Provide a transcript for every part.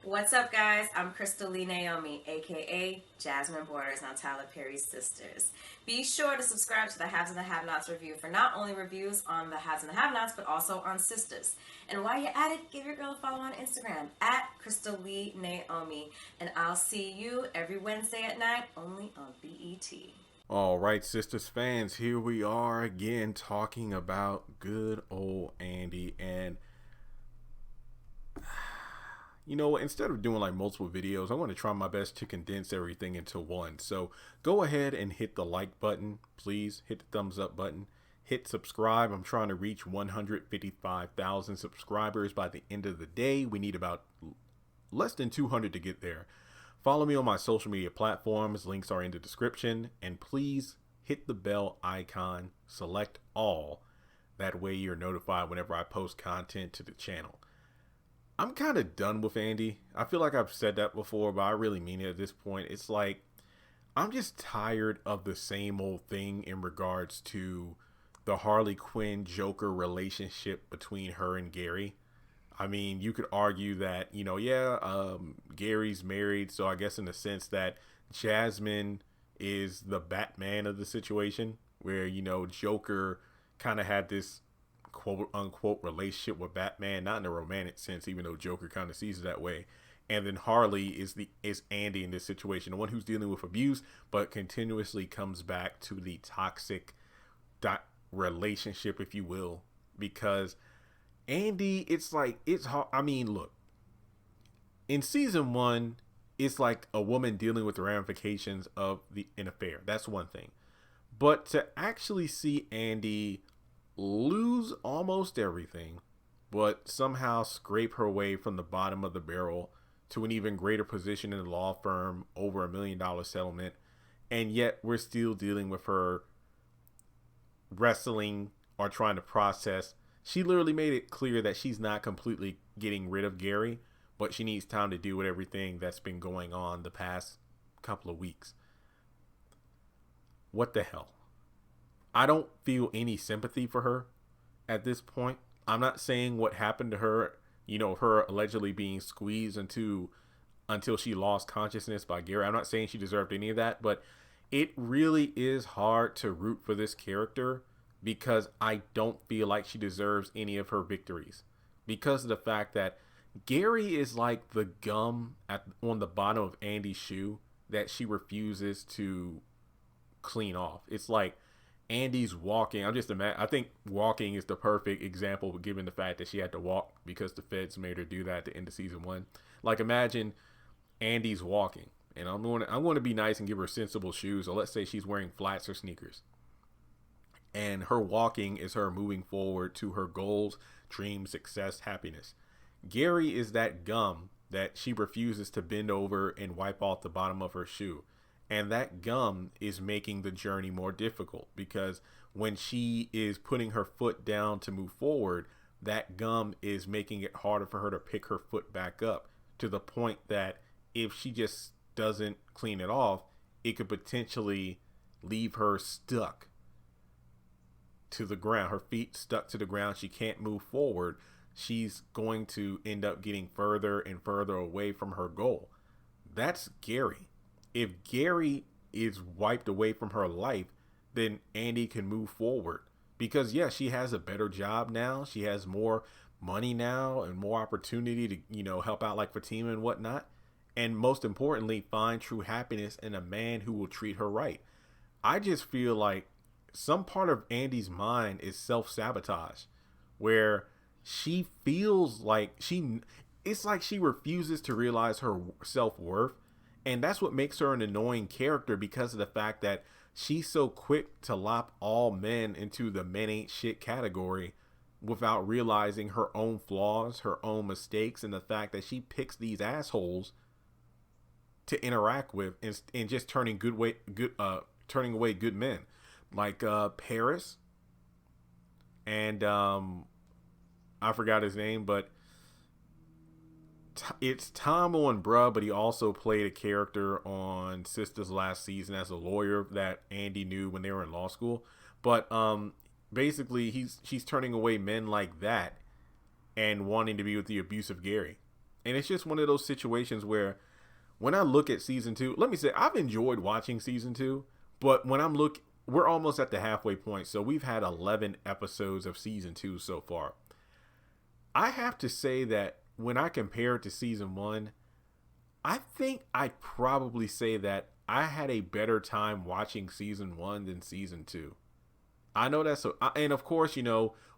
What's up, guys? I'm Crystal Lee Naomi, aka Jasmine Borders on Tyler Perry's Sistas. Be sure to subscribe to the Haves and the Have-Nots review for not only reviews on the Haves and the Have-Nots, but also on Sistas. And while you're at it, give your girl a follow on Instagram at Crystal Lee Naomi. And I'll see you every Wednesday at 9, only on BET. All right, Sistas fans, here we are again talking about good old Andi. And you know what, instead of doing like multiple videos, I want to try my best to condense everything into one. So go ahead and hit the like button, please. Hit the thumbs up button. Hit subscribe. I'm trying to reach 155,000 subscribers by the end of the day. We need about less than 200 to get there. Follow me on my social media platforms. Links are in the description. And please hit the bell icon. Select all. That way you're notified whenever I post content to the channel. I'm kind of done with Andi. I feel like I've said that before, but I really mean it at this point. It's like, I'm just tired of the same old thing in regards to the Harley Quinn Joker relationship between her and Gary. I mean, you could argue that, you know, Gary's married, so I guess in the sense that Jasmine is the Batman of the situation, where, you know, Joker kind of had this quote unquote relationship with Batman, not in a romantic sense, even though Joker kind of sees it that way. And then Harley is Andi in this situation, the one who's dealing with abuse, but continuously comes back to the toxic relationship, if you will, because Andi, it's like, it's hard. I mean, look, in season 1, it's like a woman dealing with the ramifications of an affair. That's one thing. But to actually see Andi lose almost everything, but somehow scrape her way from the bottom of the barrel to an even greater position in the law firm, over $1 million settlement, and yet we're still dealing with her wrestling or trying to process. She literally made it clear that she's not completely getting rid of Gary, but she needs time to deal with everything that's been going on the past couple of weeks. What the hell? I don't feel any sympathy for her at this point. I'm not saying what happened to her, you know, her allegedly being squeezed until she lost consciousness by Gary. I'm not saying she deserved any of that, but it really is hard to root for this character because I don't feel like she deserves any of her victories, because of the fact that Gary is like the gum on the bottom of Andi's shoe that she refuses to clean off. It's like Andi's walking. I think walking is the perfect example, given the fact that she had to walk because the feds made her do that at the end of season 1. Like, imagine Andi's walking, and I'm going to be nice and give her sensible shoes. So let's say she's wearing flats or sneakers, and her walking is her moving forward to her goals, dreams, success, happiness. Gary is that gum that she refuses to bend over and wipe off the bottom of her shoe. And that gum is making the journey more difficult, because when she is putting her foot down to move forward, that gum is making it harder for her to pick her foot back up, to the point that if she just doesn't clean it off, it could potentially leave her stuck to the ground, her feet stuck to the ground. She can't move forward. She's going to end up getting further and further away from her goal. That's Gary. If Gary is wiped away from her life, then Andi can move forward. Because, yeah, she has a better job now. She has more money now and more opportunity to, you know, help out like Fatima and whatnot. And most importantly, find true happiness in a man who will treat her right. I just feel like some part of Andi's mind is self-sabotage, where she feels like it's like she refuses to realize her self-worth. And that's what makes her an annoying character, because of the fact that she's so quick to lop all men into the men ain't shit category without realizing her own flaws, her own mistakes, and the fact that she picks these assholes to interact with and just turning away good men, like Paris and I forgot his name, but it's Tom on bruh, but he also played a character on Sistas last season as a lawyer that Andi knew when they were in law school. But basically, she's turning away men like that and wanting to be with the abusive Gary. And it's just one of those situations where when I look at season 2, let me say I've enjoyed watching season 2, but when we're almost at the halfway point, so we've had 11 episodes of season 2 so far. I have to say that when I compare it to season 1, I think I'd probably say that I had a better time watching season 1 than season 2. I know and of course,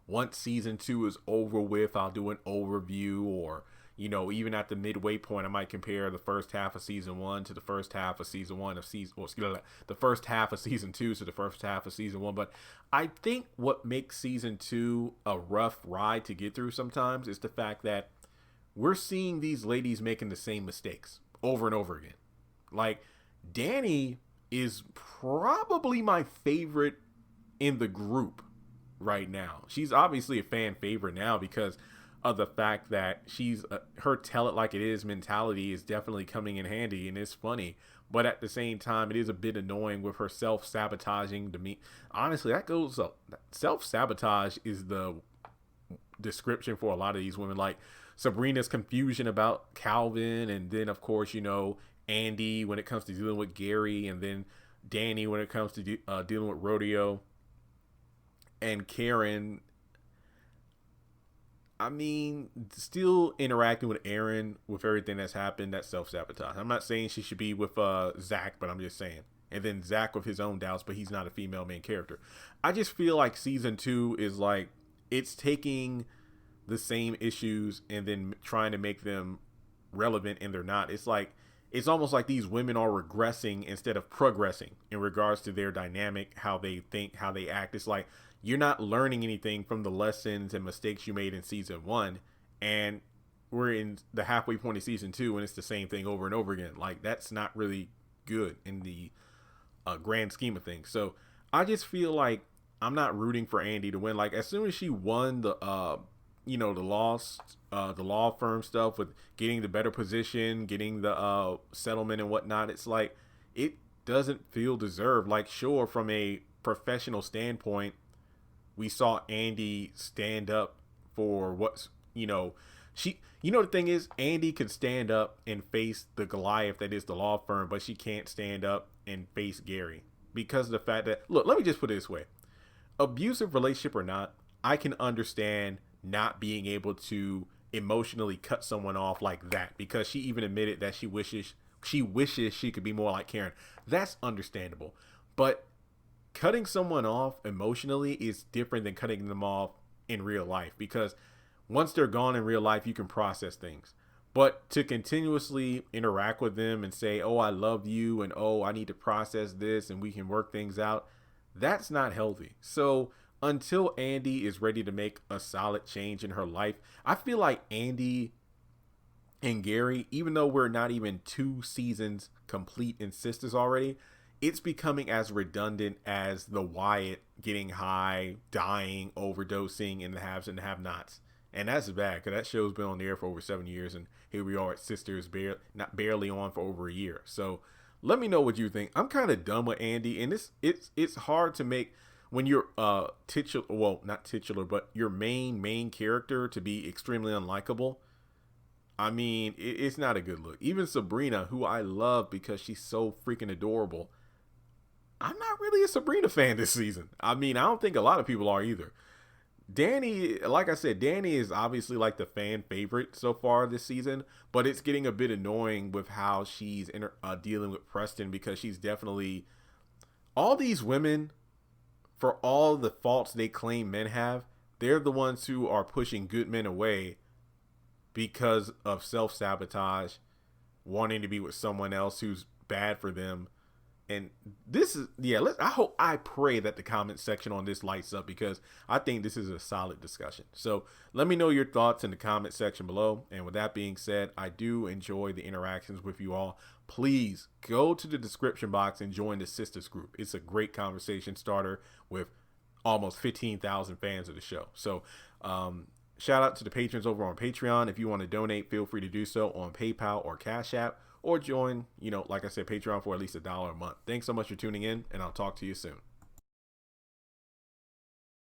once season 2 is over with, I'll do an overview, or, even at the midway point, I might compare the first half of season 1 to the first half of season 1 the first half of season 2 to the first half of season 1. But I think what makes season 2 a rough ride to get through sometimes is the fact that we're seeing these ladies making the same mistakes over and over again. Like, Danny is probably my favorite in the group right now. She's obviously a fan favorite now because of the fact that her tell it like it is mentality is definitely coming in handy, and it's funny. But at the same time, it is a bit annoying with her self-sabotaging to me. Honestly, that goes up. Self-sabotage is the description for a lot of these women. Like Sabrina's confusion about Calvin, and then of course, Andi when it comes to dealing with Gary, and then Danny when it comes to dealing with Rodeo, and Karen, I mean, still interacting with Aaron with everything that's happened, that's self-sabotage. I'm not saying she should be with Zach, but I'm just saying. And then Zach with his own doubts, but he's not a female main character. I just feel like season 2 is like, it's taking the same issues and then trying to make them relevant, and they're not. It's almost like these women are regressing instead of progressing in regards to their dynamic, how they think, how they act. It's like, you're not learning anything from the lessons and mistakes you made in season 1, and we're in the halfway point of season 2, and it's the same thing over and over again. Like, that's not really good in the grand scheme of things. So I just feel like I'm not rooting for Andi to win. Like, as soon as she won the law firm stuff with getting the better position, getting the settlement and whatnot, it's like, it doesn't feel deserved. Like, sure, from a professional standpoint, we saw Andi stand up for what's, the thing is, Andi could stand up and face the Goliath that is the law firm, but she can't stand up and face Gary because of the fact that, look, let me just put it this way. Abusive relationship or not, I can understand not being able to emotionally cut someone off like that, because she even admitted that she wishes she could be more like Karen. That's understandable. But cutting someone off emotionally is different than cutting them off in real life, because once they're gone in real life, you can process things. But to continuously interact with them and say, oh, I love you, and oh, I need to process this and we can work things out, that's not healthy. So until Andi is ready to make a solid change in her life, I feel like Andi and Gary, even though we're not even 2 seasons complete in Sistas already, it's becoming as redundant as the Wyatt getting high, dying, overdosing, and the haves and the have-nots. And that's bad, because that show's been on the air for over 7 years, and here we are at Sisters, barely on for over a year. So let me know what you think. I'm kind of done with Andi, and it's hard to make, when you're not titular, but your main character to be extremely unlikable. I mean, it's not a good look. Even Sabrina, who I love because she's so freaking adorable, I'm not really a Sabrina fan this season. I mean, I don't think a lot of people are either. Danny, like I said, Danny is obviously like the fan favorite so far this season, but it's getting a bit annoying with how she's dealing with Preston, because she's definitely, all these women, for all the faults they claim men have, they're the ones who are pushing good men away because of self-sabotage, wanting to be with someone else who's bad for them. And this is, I pray that the comment section on this lights up, because I think this is a solid discussion. So let me know your thoughts in the comment section below. And with that being said, I do enjoy the interactions with you all. Please go to the description box and join the Sisters group. It's a great conversation starter with almost 15,000 fans of the show. So Shout out to the patrons over on Patreon. If you want to donate, feel free to do so on PayPal or Cash App, or join, like I said, Patreon for at least $1 a month. Thanks so much for tuning in, and I'll talk to you soon.